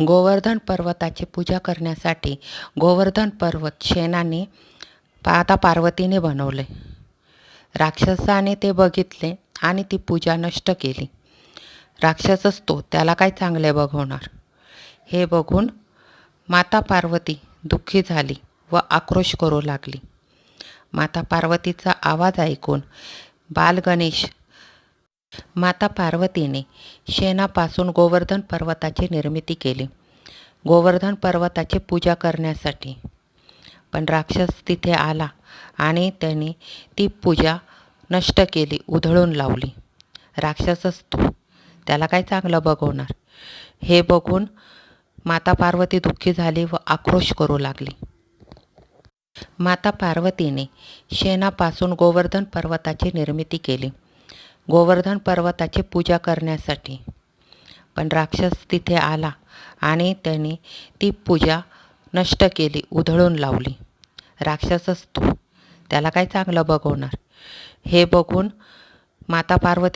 गोवर्धन पर्वताची पूजा करण्यासाठी गोवर्धन पर्वत शेणाने आता पार्वतीने बनवले. राक्षसाने ते बघितले आणि ती पूजा नष्ट केली. राक्षसच तो, त्याला काय चांगले बघवणार. हे बघून माता पार्वती दुःखी झाली व आक्रोश करू लागली. माता पार्वतीचा आवाज ऐकून बालगणेश माता पार्वतीने शेणापासून गोवर्धन पर्वताची निर्मिती केली, गोवर्धन पर्वताची पूजा करण्यासाठी. पण राक्षस तिथे आला आणि त्याने ती पूजा नष्ट केली, उधळून लावली. राक्षसच तो, त्याला काय चांगलं बघवणार. हे बघून माता पार्वती दुःखी झाली व आक्रोश करू लागली. माता पार्वतीने शेणापासून गोवर्धन पर्वताची निर्मिती केली, गोवर्धन पर्वताची पूजा करण्यासाठी. पण राक्षस तिथे आला आणि त्याने ती पूजा नष्ट केली, उधळून लावली. राक्षसच तो, त्याला काय चांगलं बघवणार. हे बघून माता पार्वती